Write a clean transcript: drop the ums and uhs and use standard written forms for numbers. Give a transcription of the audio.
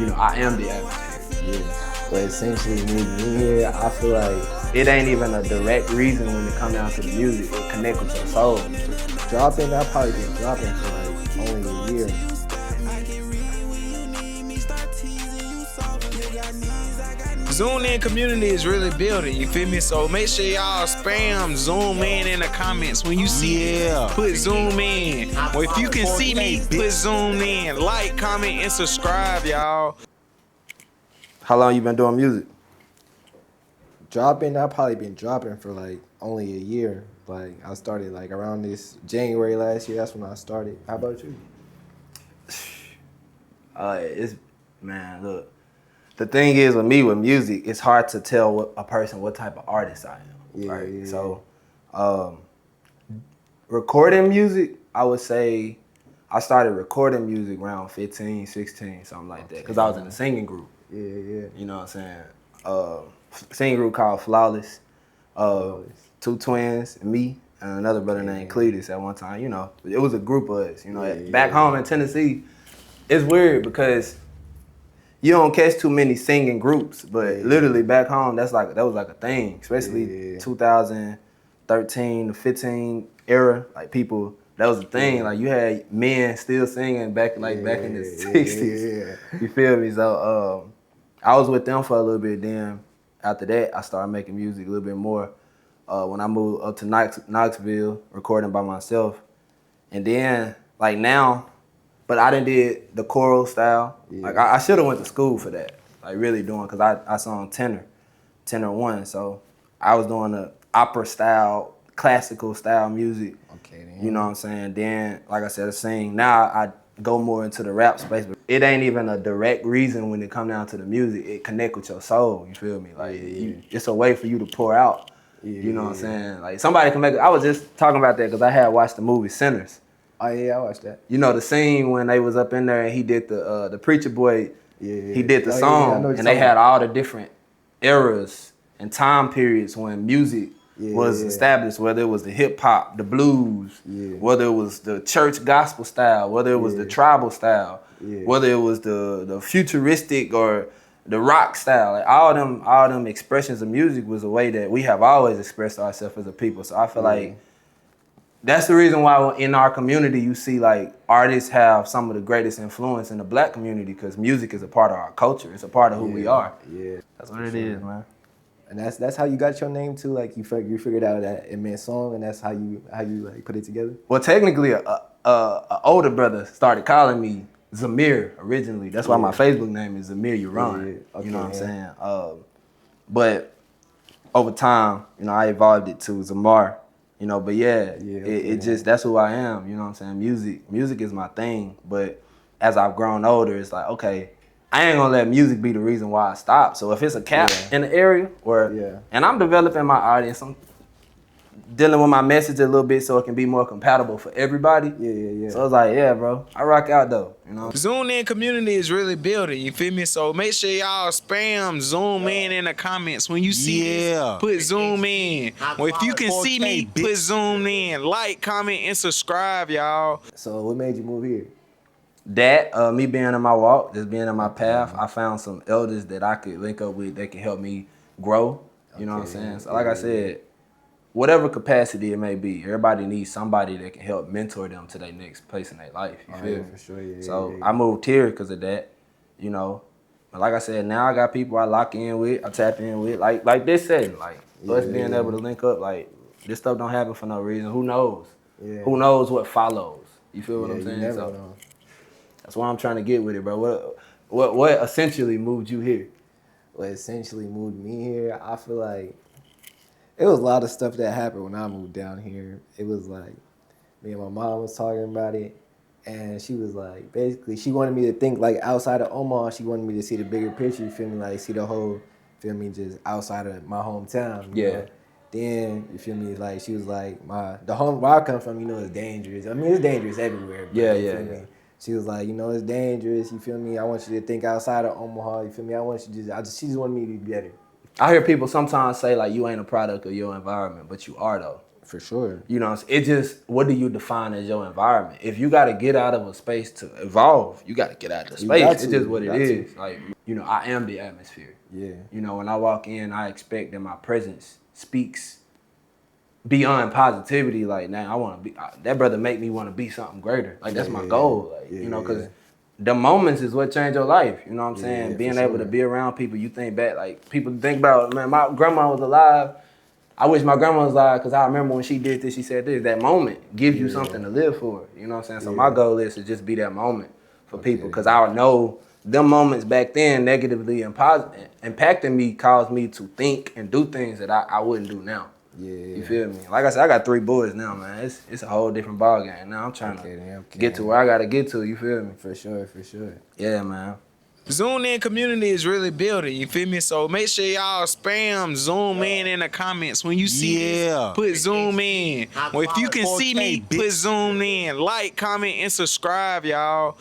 I am the atmosphere. Yeah. But essentially, me here, I feel like It ain't even a direct reason when it come down to the music. It connect with your soul. dropping, I've probably been dropping for like only a year. ZoomedIn community is really building, you feel me? So make sure y'all spam ZoomedIn in the comments when you see it. Put ZoomedIn. Well, if you can see me, put ZoomedIn. Like, comment, and subscribe, y'all. How long you been doing music? Dropping, I've probably been dropping for like only a year. Like I started like around this January last year. That's when I started. How about you? Look. The thing is with me with music, it's hard to tell what type of artist I am. Yeah, right? yeah. So, recording music, I would say I started recording music around 15, 16, something like that. Because I was in a singing group. Yeah. You know what I'm saying? Singing group called Flawless. Two twins, and me, and another brother named Cletus at one time. It was a group of us. Back home in Tennessee, it's weird because you don't catch too many singing groups, but literally back home, that was like a thing, especially 2013 to 15 era. Like people, that was a thing. Like you had men still singing back in the 60s. You feel me? So I was with them for a little bit. Then after that, I started making music a little bit more. When I moved up to Knoxville, recording by myself, and then like now. But I done did the choral style. Yeah. Like I should have went to school for that. Like really doing, cause I sung tenor 1. So I was doing the opera style, classical style music. Okay. Then. You know what I'm saying? Then, like I said, I sing. Now I go more into the rap space. But it ain't even a direct reason when it come down to the music. It connect with your soul. You feel me? Like it's a way for you to pour out. You know what I'm saying? Like somebody can make. I was just talking about that cause I had watched the movie Sinners. Oh yeah, I watched that. The scene when they was up in there and he did the preacher boy. He did the song, and they had all the different eras and time periods when music was established. Whether it was the hip hop, the blues, whether it was the church gospel style, whether it was the tribal style, whether it was the futuristic or the rock style. Like all them expressions of music was a way that we have always expressed ourselves as a people. So I feel like. That's the reason why in our community you see like artists have some of the greatest influence in the black community because music is a part of our culture. It's a part of who we are. Yeah, that's what it is, man. And that's how you got your name too. Like you figured out that it meant song, and that's how you like put it together. Well, technically, a older brother started calling me Zamir originally. That's why my Facebook name is Zamir Yaron. Okay, you know what I'm saying? But over time, I evolved it to Zamar. But it just, that's who I am, you know what I'm saying? Music is my thing, but as I've grown older, it's like, okay, I ain't gonna let music be the reason why I stop. So if it's a cap in the area, and I'm developing my audience, I'm dealing with my message a little bit so it can be more compatible for everybody. So it's like, bro, I rock out though, ZoomedIn community is really building, you feel me? So make sure y'all spam ZoomedIn in the comments when you see it. Put ZoomedIn. Well, if you can see me, put ZoomedIn. Like, comment, and subscribe, y'all. So what made you move here? That, me being in my walk, just being in my path, I found some elders that I could link up with that can help me grow, you know what I'm saying? So like I said, whatever capacity it may be, everybody needs somebody that can help mentor them to their next place in their life. You feel me? For sure, So I moved here because of that, But like I said, now I got people I lock in with, I tap in with, like this setting, like us being able to link up, like this stuff don't happen for no reason. Who knows? Who knows what follows? You feel what I'm saying? You never know. That's why I'm trying to get with it, bro. What essentially moved you here? What essentially moved me here? I feel like it was a lot of stuff that happened when I moved down here. It was like me and my mom was talking about it, and she was like, basically, she wanted me to think like outside of Omaha. She wanted me to see the bigger picture. You feel me? Like see the whole, feel me? Just outside of my hometown. You know? Then you feel me? Like she was like, the home where I come from, is dangerous. I mean, it's dangerous everywhere. But, you feel me? She was like, it's dangerous. You feel me? I want you to think outside of Omaha. You feel me? She just wanted me to be better. I hear people sometimes say like you ain't a product of your environment, but you are though. For sure. You know, it just, what do you define as your environment? If you got to get out of a space to evolve, you got to get out of the space. It's just what it is. Like, you know, I am the atmosphere. Yeah. You know, when I walk in, I expect that my presence speaks beyond positivity. Like, now I want to be, that brother make me want to be something greater. Like, that's my goal. Like, you know, because the moments is what change your life. You know what I'm saying? Being able to be around people, you think back, like, people think about, man, my grandma was alive. I wish my grandma was alive because I remember when she did this, she said this. That moment gives you something to live for. You know what I'm saying? So my goal is to just be that moment for people, because I know them moments back then negatively and impacting me caused me to think and do things that I wouldn't do now. Yeah. You feel me? Like I said, I got 3 boys now, man. It's a whole different ball game now. I'm trying to get to where I gotta get to. You feel me? For sure, for sure. Yeah, man. Zoomed In community is really building, you feel me? So make sure y'all spam Zoom in the comments when you see this. Put Zoom in. Well, if you can see me, put Zoom in. Like, comment, and subscribe, y'all.